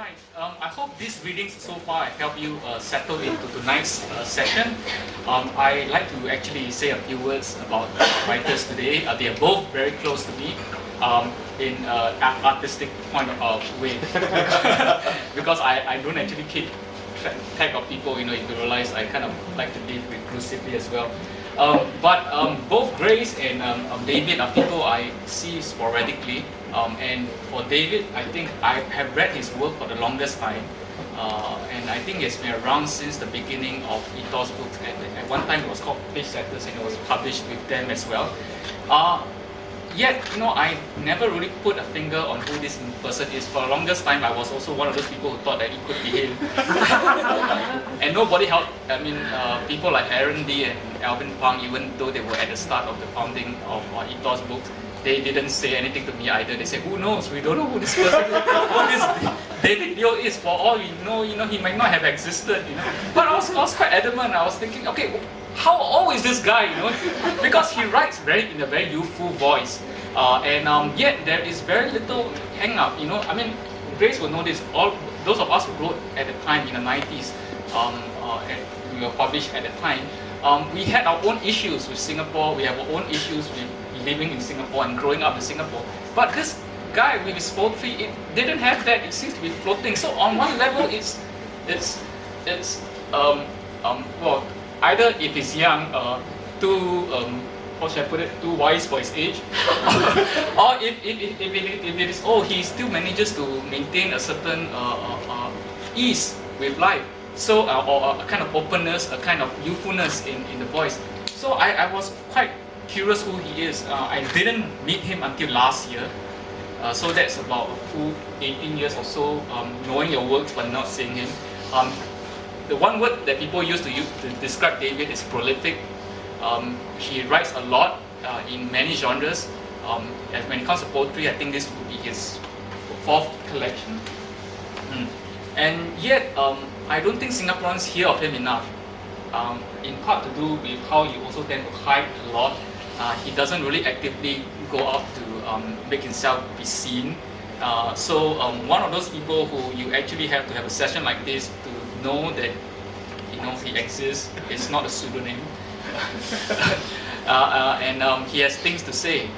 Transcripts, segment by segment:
Right. I hope these readings so far have helped you settle into tonight's session. I like to actually say a few words about writers today. They are both very close to me in artistic point of way because I don't actually keep track of people. You know, if you realize I kind of like to live reclusively as well. But both Grace and David are people I see sporadically. And for David, I think I have read his work for the longest time. And I think it's been around since the beginning of Ethos Books. At one time it was called Page Setters and it was published with them as well. Yet, you know, I never really put a finger on who this person is. For the longest time, I was also one of those people who thought that it could be him. And nobody helped. I mean, people like Aaron D. and Alvin Pang, even though they were at the start of the founding of Ethos Books, they didn't say anything to me either. They said, who knows? We don't know who this person is, who this David Liu is. For all we know, he might not have existed, But I was quite adamant. I was thinking, okay, how old is this guy, Because he writes in a very youthful voice. And yet there is very little hang-up, I mean, Grace will know this. All those of us who wrote at the time in the 90s, and we were published at the time, we had our own issues with Singapore. We have our own issues with living in Singapore and growing up in Singapore. But this guy with his poetry, it didn't have that. It seems to be floating. So on one level, well, either if he's young, too how should I put it, too wise for his age, or if it is old, he still manages to maintain a certain ease with life. So or a kind of openness, a kind of youthfulness in the voice. So I was quite curious who he is. I didn't meet him until last year. So that's about a full 18 years or so knowing your works but not seeing him. The one word that people used to describe David is prolific. He writes a lot in many genres. And when it comes to poetry, I think this would be his fourth collection. And yet, I don't think Singaporeans hear of him enough. In part to do with how he also tends to hide a lot. He doesn't really actively go out to make himself be seen. So one of those people who you actually have to have a session like this to know that he exists. It's not a pseudonym. And he has things to say.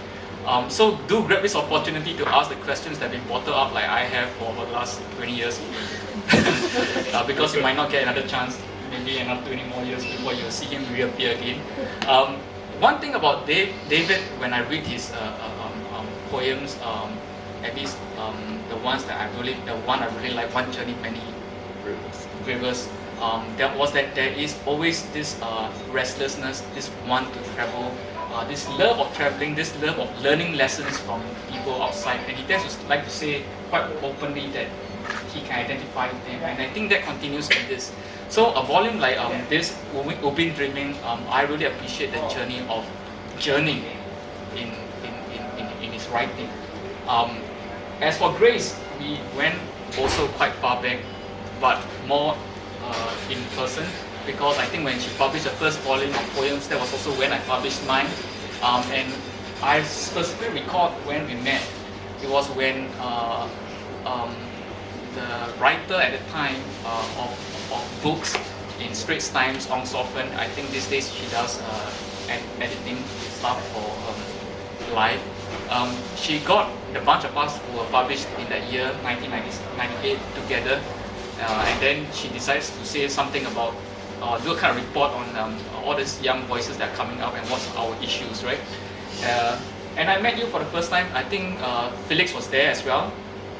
So do grab this opportunity to ask the questions that have been brought up like I have for the last 20 years. Because you might not get another chance, maybe another 20 more years before you see him reappear again. One thing about David, when I read his poems, at least the ones that the one I really like, One Journey, Many Rivers, there is always this restlessness, this want to travel, this love of traveling, this love of learning lessons from people outside. And he tends to like to say quite openly that he can identify with them. And I think that continues in this. So a volume like this, Ubin Dreaming, I really appreciate the journey of journeying in his writing. As for Grace, we went also quite far back, but more in person, because I think when she published the first volume of poems, that was also when I published mine. And I specifically recall when we met. It was when the writer at the time of books in Straits Times, Ong Sofen, I think these days she does editing stuff for Live. She got the bunch of us who were published in that year, 1998, together. And then she decides to say something about, do a kind of report on all these young voices that are coming up and what's our issues, right? And I met you for the first time. I think Felix was there as well.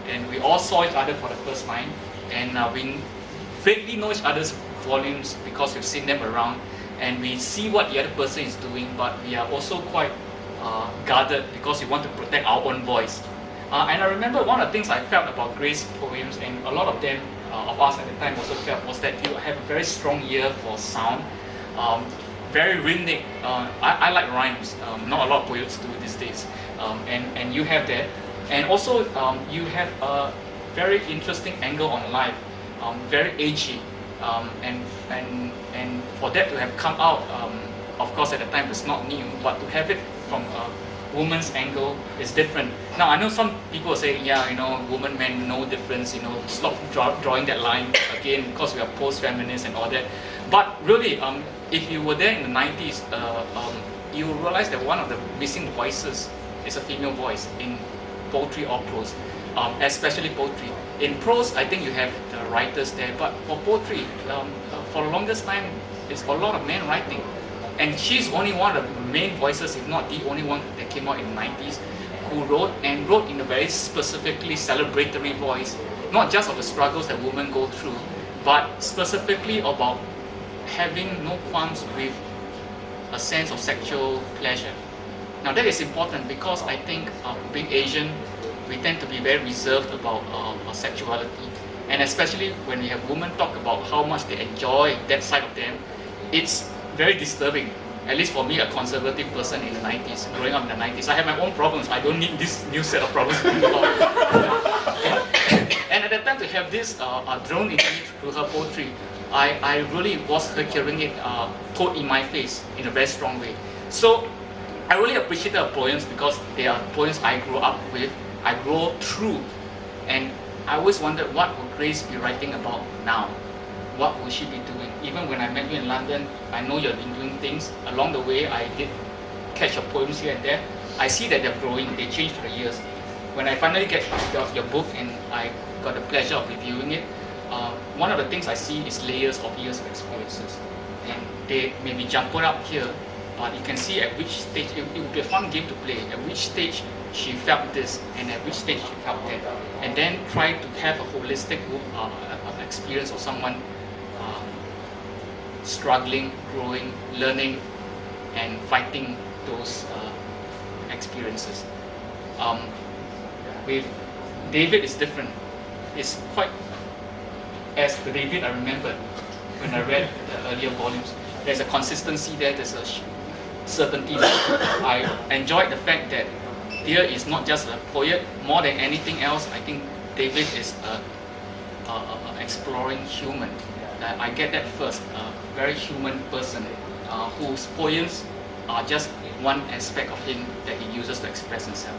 And we all saw each other for the first time. And we vaguely know each other's volumes because we've seen them around. And we see what the other person is doing, but we are also quite guarded because we want to protect our own voice. And I remember one of the things I felt about Grace's poems, and a lot of them, of us at the time also felt, was that you have a very strong ear for sound, very rhythmic. I like rhymes, not a lot of poets do these days, and you have that. And also you have a very interesting angle on life, very edgy, and for that to have come out, of course at the time it's not new, but to have it from a woman's angle is different. Now I know some people say, yeah, woman, men, no difference. Stop drawing that line again because we are post-feminist and all that. But really, if you were there in the 90s, you will realize that one of the missing voices is a female voice in poetry or prose, especially poetry. In prose, I think you have the writers there, but for poetry, for the longest time, it's a lot of men writing. And she's only one of the main voices, if not the only one that came out in the 90s, who wrote in a very specifically celebratory voice, not just of the struggles that women go through, but specifically about having no qualms with a sense of sexual pleasure. Now that is important because I think being Asian, we tend to be very reserved about our sexuality. And especially when we have women talk about how much they enjoy that side of them, it's very disturbing. At least for me, a conservative person in the 90s, growing up in the 90s. I have my own problems. I don't need this new set of problems to think about. And at that time, to have this thrown into me through her poetry, I really was hearing it put in my face in a very strong way. So I really appreciate her poems because they are poems I grew up with, I grew through, and I always wondered what would Grace be writing about now? What will she be doing? Even when I met you in London, I know you've been doing things. Along the way, I did catch your poems here and there. I see that they're growing, they change through the years. When I finally get your book and I got the pleasure of reviewing it, one of the things I see is layers of years of experiences. And they may be jumbled up here, but you can see at which stage, it would be a fun game to play, at which stage she felt this and at which stage she felt that. And then try to have a holistic experience of someone struggling, growing, learning, and fighting those experiences. With David, it's different. It's quite, as the David I remembered when I read the earlier volumes, there's a consistency there, there's a certainty there. I enjoyed the fact that here is not just a poet, more than anything else, I think David is an exploring human. I get that first, a very human person whose poems are just one aspect of him that he uses to express himself.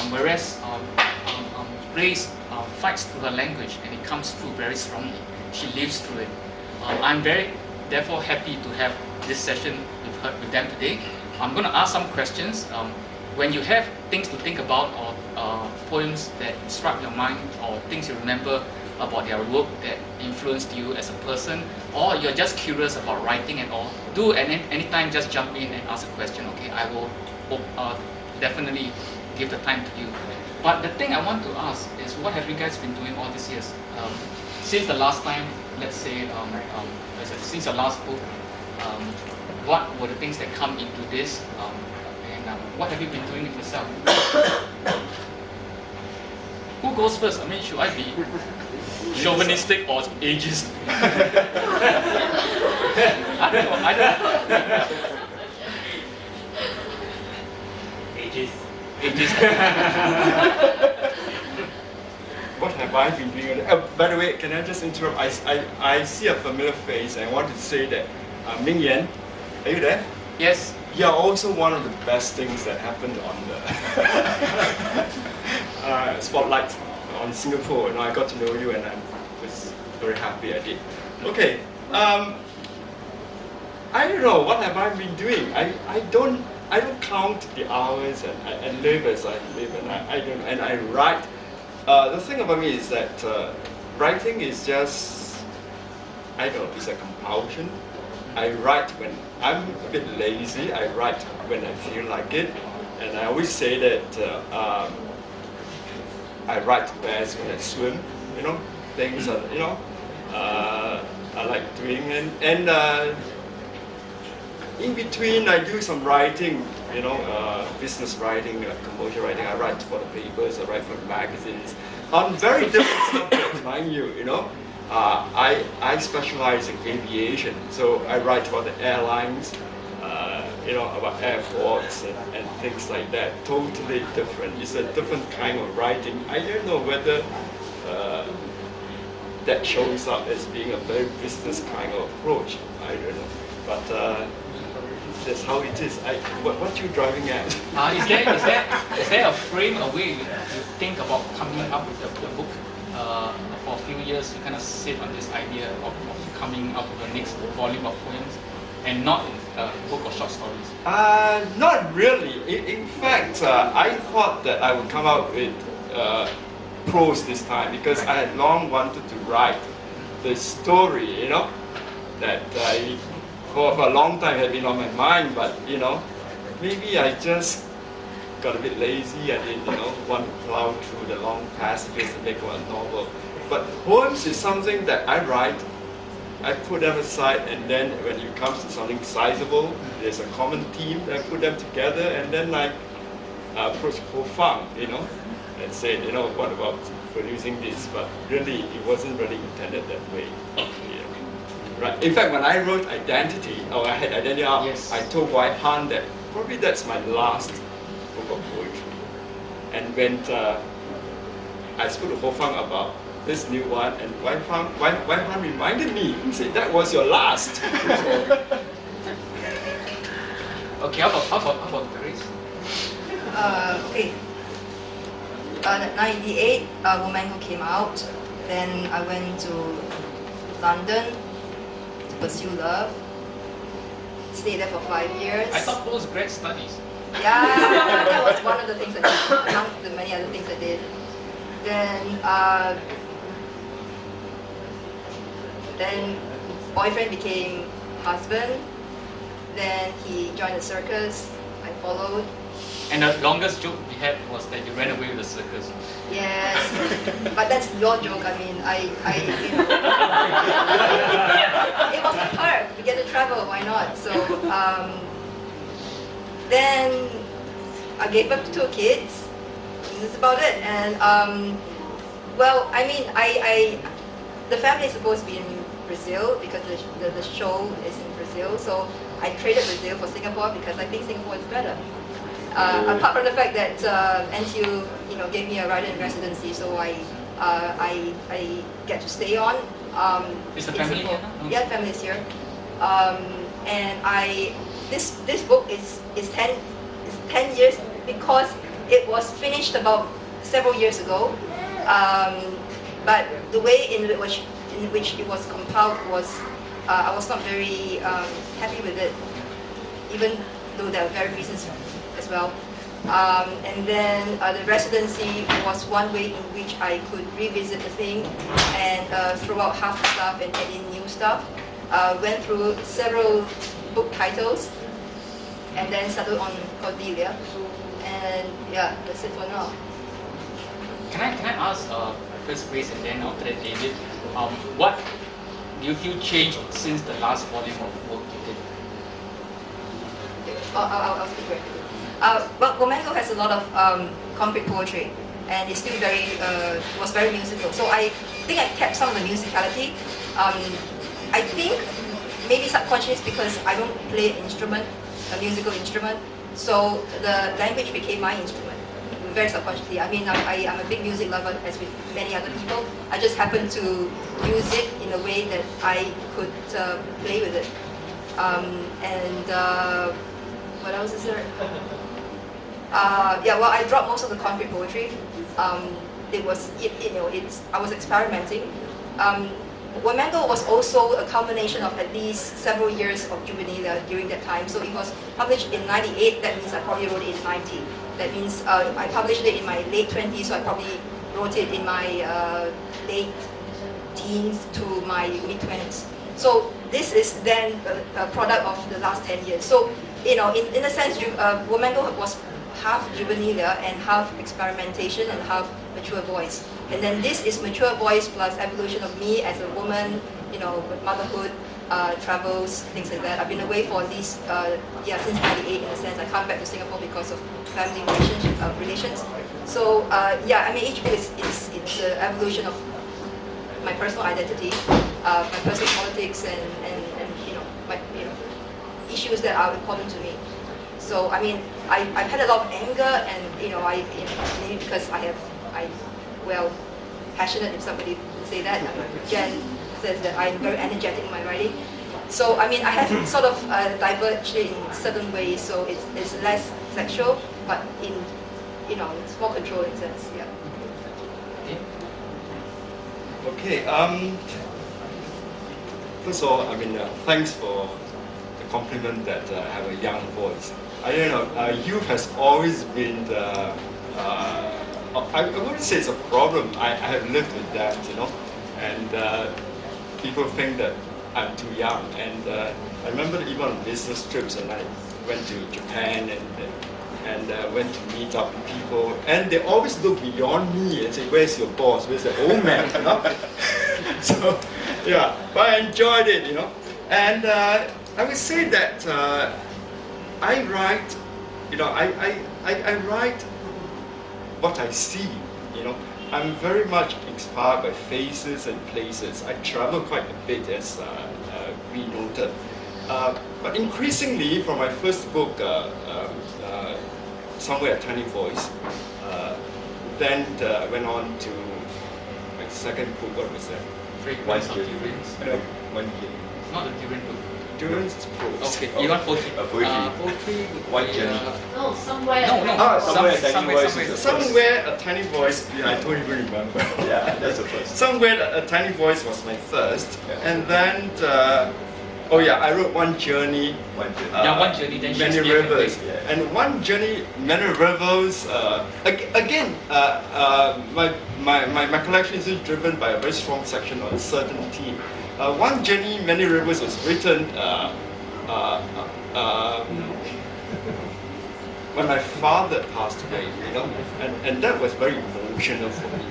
Whereas Grace fights through her language and it comes through very strongly. She lives through it. I'm very, therefore, happy to have this session with them today. I'm going to ask some questions. When you have things to think about or poems that struck your mind or things you remember about their work that influenced you as a person, or you're just curious about writing and all, do anytime just jump in and ask a question, okay? I will definitely give the time to you. But the thing I want to ask is, what have you guys been doing all these years? Since the last time, let's say, since your last book, what were the things that come into this? And what have you been doing with yourself? Who goes first? I mean, should I be chauvinistic or ageist? I don't know. Ageist. What have I been doing? By the way, can I just interrupt? I see a familiar face and I want to say that Ming Yan, are you there? Yes. You're also one of the best things that happened on the spotlight on Singapore. I got to know you and I was very happy I did. Okay, I don't know, what have I been doing? I don't count the hours and live as I live, and I write. The thing about me is that writing is just, I don't know, it's a compulsion. I write when I'm a bit lazy, I write when I feel like it, and I always say that I write best when I swim, things are, I like doing, and in between I do some writing, business writing, commercial writing. I write for the papers, I write for the magazines, on very different subjects, mind you, I specialize in aviation, so I write about the airlines, about airports and things like that. Totally different. It's a different kind of writing. I don't know whether that shows up as being a very business kind of approach. I don't know. But that's how it is. What you driving at? Is there a frame, a way you think about coming up with the book? For a few years, you kind of sit on this idea of coming up with the next volume of poems, and not a book of short stories. Not really. In fact, I thought that I would come out with prose this time because I had long wanted to write the story, you know, that for a long time had been on my mind, but you know, maybe I just got a bit lazy. I didn't, want to plow through the long passages and make one novel. But poems is something that I write, I put them aside, and then when it comes to something sizable, there's a common theme, I put them together, and then I approach Ho Fang, and say, what about producing this? But really, it wasn't really intended that way. Right. In fact, when I wrote Identity, or I had Identity out, yes. I told Wai Han that probably that's my last book of poetry. And when I spoke to Ho Fang about this new one, and Wai Han reminded me, he said, that was your last. Okay, how about Grace? Okay. 98, Womango came out. Then I went to London to pursue love. Stayed there for 5 years. I thought postgrad studies. Yeah, that was one of the things I did, among the many other things I did. Then boyfriend became husband. Then he joined the circus. I followed. And the longest joke we had was that you ran away with the circus. Yes, but that's your joke. I mean, it was a perk. We get to travel. Why not? So then I gave birth to 2 kids. And that's about it. And well, I mean, the family is supposed to be in Brazil because the show is in Brazil. So I traded Brazil for Singapore because I think Singapore is better. Apart from the fact that NTU, gave me a writer in residency, so I get to stay on. Is the family here now? Yeah, family is here. And this book is 10 years because it was finished about several years ago. But the way in which it was compiled was I was not very happy with it, even though there are various reasons as well. And then the residency was one way in which I could revisit the thing and throw out half the stuff and add in new stuff. Went through several book titles and then settled on Cordelia. And yeah, that's it for now. Can I ask first Grace and then after that David, what do you feel changed since the last volume of work you did? I'll speak right. Well, Womango has a lot of concrete poetry, and it's still was very musical. So I think I kept some of the musicality. I think maybe subconscious because I don't play an instrument, a musical instrument. So the language became my instrument, very subconsciously. I mean, I'm a big music lover, as with many other people. I just happen to use it in a way that I could play with it. What else is there? Yeah, well, I dropped most of the concrete poetry. I was experimenting. Womango was also a culmination of at least several years of juvenilia during that time. So it was published in 98, that means I probably wrote it in 90. That means I published it in my late 20s, so I probably wrote it in my late teens to my mid-20s. So this is then a product of the last 10 years. So, in a sense, Womango was half juvenilia and half experimentation and half mature voice. And then this is mature voice plus evolution of me as a woman, with motherhood, travels, things like that. I've been away for at least, since 98 in a sense. I come back to Singapore because of family relations. So, I mean, each book is an evolution of my personal identity, my personal politics, and my issues that are important to me. So I mean, I've had a lot of anger, and maybe because passionate, if somebody would say that. Jen says that I'm very energetic in my writing. So I mean, I have sort of diverged in certain ways, so it's less sexual, but in, you know, it's more controlled in a sense. Yeah. Okay. First of all, I mean, thanks for the compliment that I have a young voice. I don't know. Youth has always been the. I wouldn't say it's a problem. I have lived with that, you know, and people think that I'm too young. And I remember even on business trips, and I went to Japan and went to meet up with people, and they always look beyond me and say, "Where's your boss? Where's the old man?" You know? So, yeah, but I enjoyed it, you know. And I would say that I write, you know, I write what I see, you know. I'm very much inspired by faces and places. I travel quite a bit, as we noted. But increasingly, from my first book, Somewhere a Tiny Voice, then I went on to my second book. What was that? Fragrance of Durians. One year. It's not a durian book. Durians is prose. Okay, you want poetry? Poetry. Poetry would White be, Journey. No, somewhere. No. Somewhere a Tiny Voice is the Somewhere a Tiny Voice. Yeah, I don't even remember. Yeah, that's the first. Somewhere a Tiny Voice was my first, Yeah. and then oh yeah, I wrote One Journey. One Journey. One Journey, then Many Shakespeare can Rivers, wait. Yeah. and One Journey, Many Rivers. Again, my collection is driven by a very strong section on a certain theme. One Journey, Many Rivers was written when my father passed away, you know, and that was very emotional for me,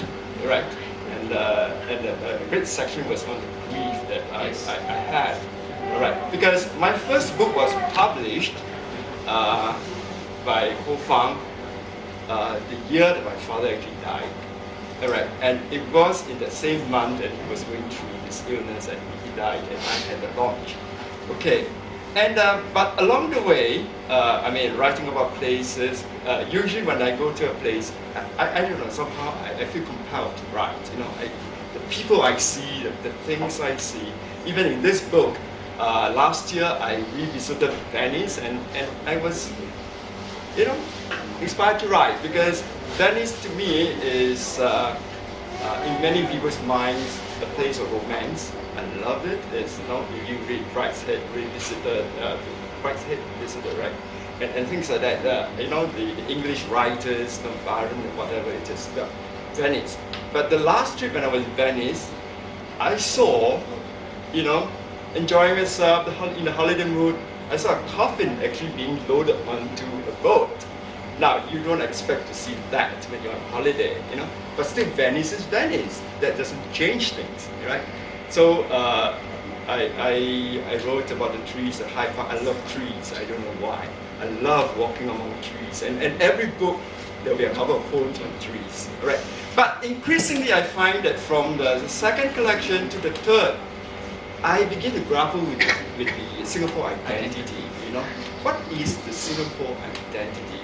right? And a great section was on the grief that I had, right? Because my first book was published by Ho Fang the year that my father actually died, right? And it was in the same month that he was going through this illness and he died, and I had the launch. Okay. And but along the way, I mean, writing about places. Usually, when I go to a place, I don't know. Somehow, I feel compelled to write. You know, the people I see, the things I see. Even in this book, last year I revisited Venice, and I was, you know, inspired to write because Venice to me is, in many people's minds, a place of romance. I love it. It's, you know, if you read Brideshead Revisited, right? And things like that. You know, the English writers, you know, Byron and whatever it is. Venice. But the last trip when I was in Venice, I saw, you know, enjoying myself in the holiday mood. I saw a coffin actually being loaded onto a boat. Now, you don't expect to see that when you're on holiday, you know. But still, Venice is Venice. That doesn't change things, right? So I wrote about the trees at Hyde Park. I love trees. I don't know why. I love walking among trees. And every book, there'll be a couple of poems on trees. Right? But increasingly, I find that from the second collection to the third, I begin to grapple with the Singapore identity. You know, what is the Singapore identity?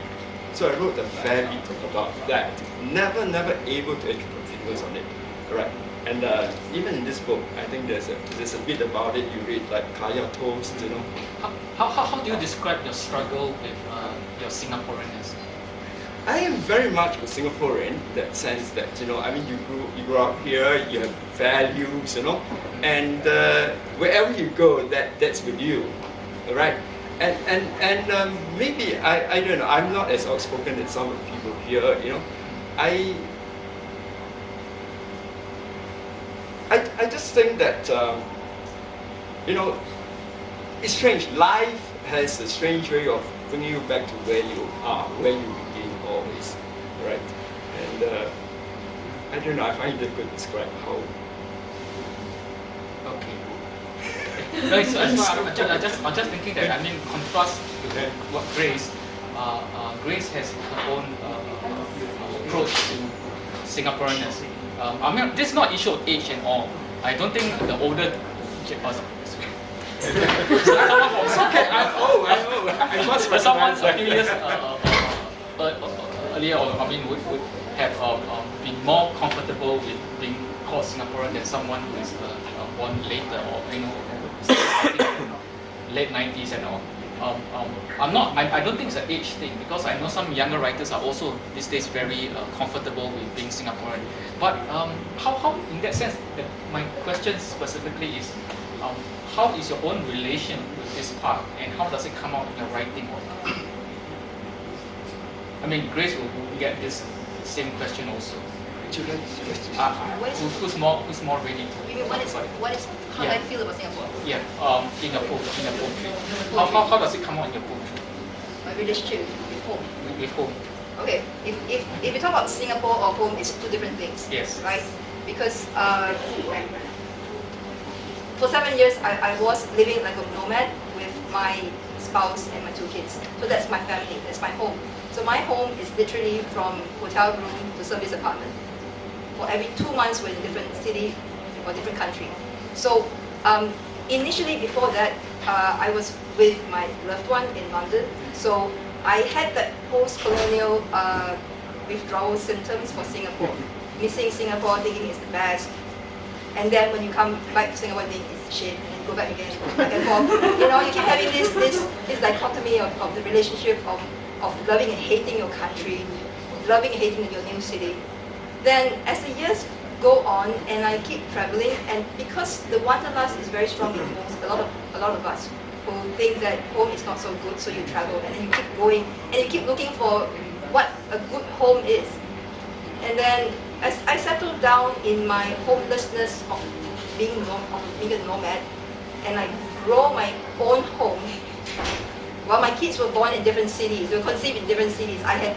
So I wrote a fair bit about that. Never able to put fingers on it. Right? And even in this book, I think there's a bit about it. You read like Kaya Toast, you know. How do you describe your struggle with your Singaporeanness? I am very much a Singaporean in that sense that, you know, I mean, you grew up here, you have values, you know, and wherever you go, that's with you, right? And maybe I don't know. I'm not as outspoken as some of the people here, you know. I just think that, you know, it's strange. Life has a strange way of bringing you back to where you are, where you begin always, right? And I don't know, I find it difficult to describe how. Okay. Right, so I'm just thinking that, I mean, contrast with what Grace, Grace has her own approach to Singaporeanness. I mean, this is not an issue of age and all. I don't think the older. Someone a few years earlier, or I mean, would have been more comfortable with being called Singaporean than someone who is born later, or late 90s and all. I don't think it's an age thing, because I know some younger writers are also these days very comfortable with being Singaporean. But how in that sense, my question specifically is, how is your own relation with this part, and how does it come out in your writing? I mean, Grace will get this same question also. Who's more ready to? You mean what is how do I feel about Singapore? Yeah, in your poetry. How does it come out in your poetry? My relationship with home. With home. Okay, if you talk about Singapore or home, it's two different things. Yes. Right? Because for 7 years, I was living like a nomad with my spouse and my 2 kids. So that's my family, that's my home. So my home is literally from hotel room to service apartment. For every 2 months, we're in a different city or different country. So initially, before that, I was with my loved one in London. So I had that post-colonial withdrawal symptoms for Singapore. Missing Singapore, thinking it's the best. And then when you come back to Singapore, think it's shit, and then go back again, back and forth. You know, you keep having this dichotomy of the relationship of loving and hating your country, loving and hating your new city. Then as the years go on and I keep traveling, and because the wanderlust is very strong in a lot of us who think that home is not so good, so you travel and then you keep going and you keep looking for what a good home is. And then as I settled down in my homelessness of being a nomad, and I grow my own home. While my kids were born in different cities, they were conceived in different cities. I had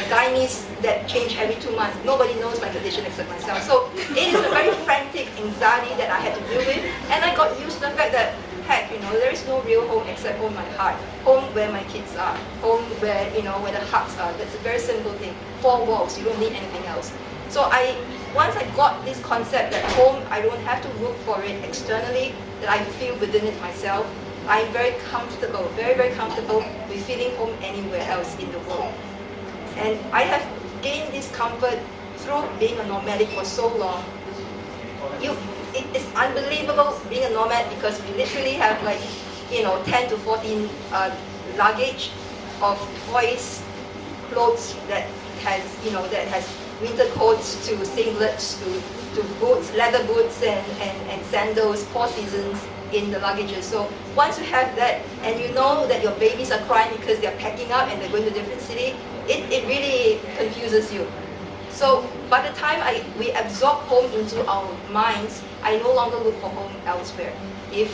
gynaes that change every 2 months. Nobody knows my condition except myself. So it is a very frantic anxiety that I had to deal with, and I got used to the fact that, heck, you know, there is no real home except home my heart, home where my kids are, home where, you know, where the hearts are. That's a very simple thing. 4 walls, you don't need anything else. So once I got this concept that home, I don't have to look for it externally, that I feel within it myself, I'm very comfortable, very, very comfortable with feeling home anywhere else in the world. And I have gained this comfort through being a nomadic for so long. It's unbelievable being a nomad, because we literally have 10 to 14 luggage of toys, clothes that has winter coats to singlets to boots, leather boots and sandals, 4 seasons in the luggages. So once you have that, and you know that your babies are crying because they're packing up and they're going to a different city, it really confuses you. So by the time we absorb home into our minds, I no longer look for home elsewhere. If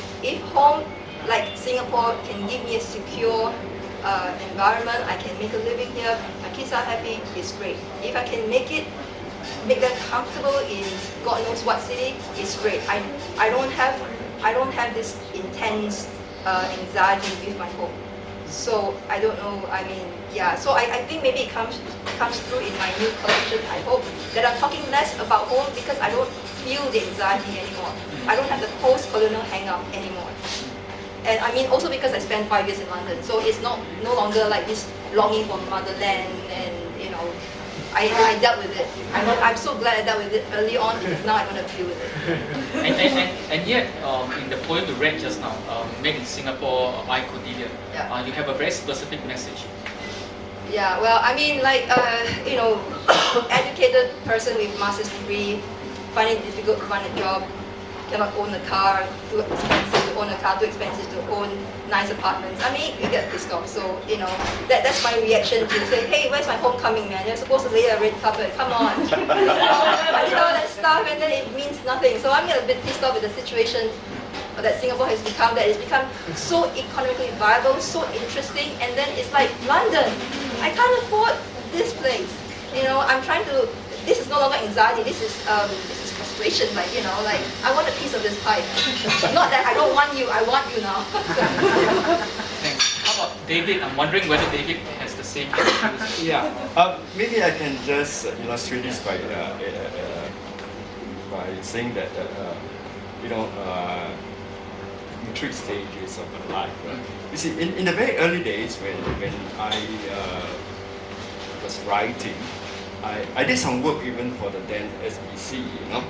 home, like Singapore, can give me a secure environment, I can make a living here, my kids are happy, it's great. If I can make them comfortable in God knows what city, it's great. I don't have this intense anxiety with my home. So I don't know, I mean, yeah. So I think maybe it comes through in my new collection, I hope, that I'm talking less about home because I don't feel the anxiety anymore. I don't have the post-colonial hang-up anymore. And I mean, also because I spent 5 years in London, so it's no longer like this longing for motherland, and you know, I dealt with it. I'm so glad I dealt with it early on, because now I don't have to deal with it. and yet, in the poem you read just now, Made in Singapore by Cordelia, yeah. You have a very specific message. Yeah, well, I mean, educated person with master's degree, finding it difficult to find a job, cannot own a car, too expensive to own a car, too expensive to own nice apartments. I mean, you get pissed off. So, you know, that's my reaction to say, hey, where's my homecoming, man? You're supposed to lay a red carpet, come on. I did all that stuff, and then it means nothing. So I'm a bit pissed off with the situation that Singapore has become, that it's become so economically viable, so interesting, and then it's like, London, I can't afford this place. You know, I'm trying to, this is no longer anxiety, this is frustration, I want a piece of this pie. Not that I don't want you, I want you now. Thanks. How about David? I'm wondering whether David has the same issues. Yeah, maybe I can just illustrate this by saying that in 3 stages of my life. Right? You see, in the very early days when I was writing, I did some work even for the then SBC, you know.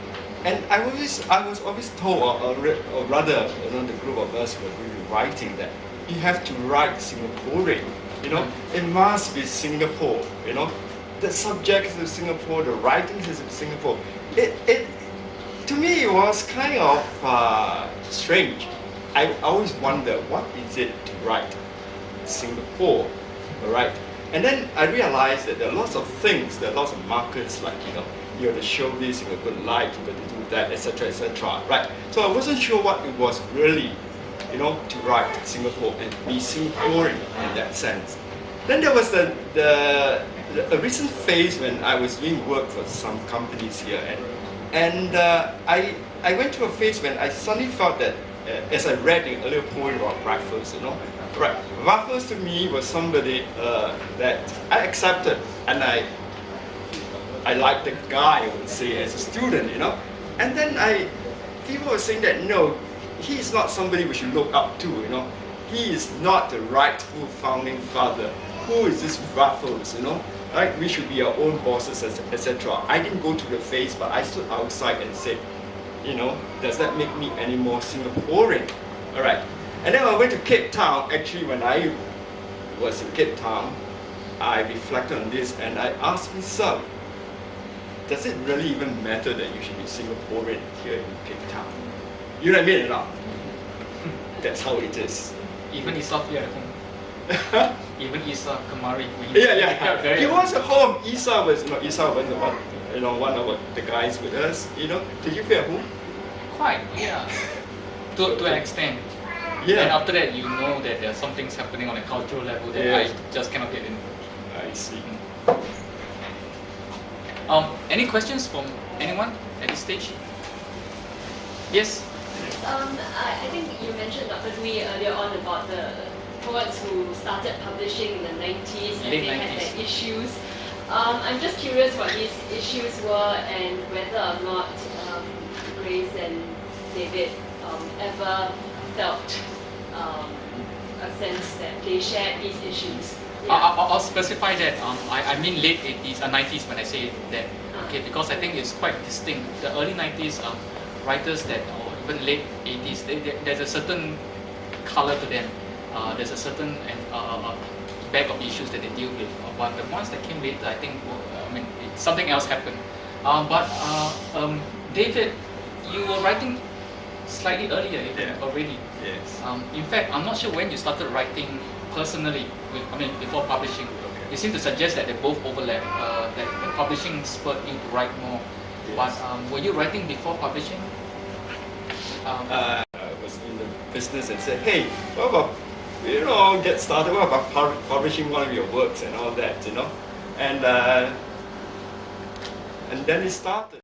And I was always told, or rather, you know, the group of us were really writing that you have to write Singaporean, you know. It must be Singapore, you know. The subject is Singapore, the writing is Singapore. To me, it was kind of strange. I always wonder, what is it to write Singapore, all right? And then I realized that there are lots of things, there are lots of markers, like, you know, you have to show this, you have to light, you have to do that, etc., right? So I wasn't sure what it was really, you know, to write Singapore and be Singaporean in that sense. Then there was a recent phase when I was doing work for some companies here, and I went through a phase when I suddenly felt that, as I read the earlier poem about Raffles, you know, right, Raffles to me was somebody that I accepted, and I liked the guy, I would say, as a student, you know. And then people were saying that, no, he is not somebody we should look up to, you know. He is not the rightful founding father. Who is this Raffles, you know? Right? We should be our own bosses, etc. I didn't go to the face, but I stood outside and said, you know, does that make me any more Singaporean? All right. And then I went to Cape Town. Actually, when I was in Cape Town, I reflected on this and I asked myself, does it really even matter that you should be Singaporean here in Cape Town? You know what I mean or not? That's how it is. Even Isa here at home. Even Isa Kamari. Yeah. He was at home. Isa was the one, you know, one of the guys with us. You know, did you feel at home? Quite, yeah. To an extent. Yeah. And after that, you know that there are some things happening on a cultural level that I just cannot get in. I see. Any questions from anyone at this stage? Yes? I think you mentioned, Dr. Dwi, earlier on about the poets who started publishing in the 90s and Late they 90s. had their issues. I'm just curious what these issues were and whether or not Grace and David ever felt a sense that they shared these issues. Yeah. I'll specify that. I mean late 80s, 90s when I say that. Okay, because I think it's quite distinct. The early 90s writers that, or even late 80s, there's a certain color to them. There's a certain bag of issues that they deal with. But the ones that came later, I think, something else happened. David, you were writing slightly earlier already. Yes. In fact, I'm not sure when you started writing personally, before publishing. You seem to suggest that they both overlap, that the publishing spurred you to write more. Yes. But were you writing before publishing? I was in the business and said, hey, what about, you know, get started, what about publishing one of your works and all that, you know? And then it started.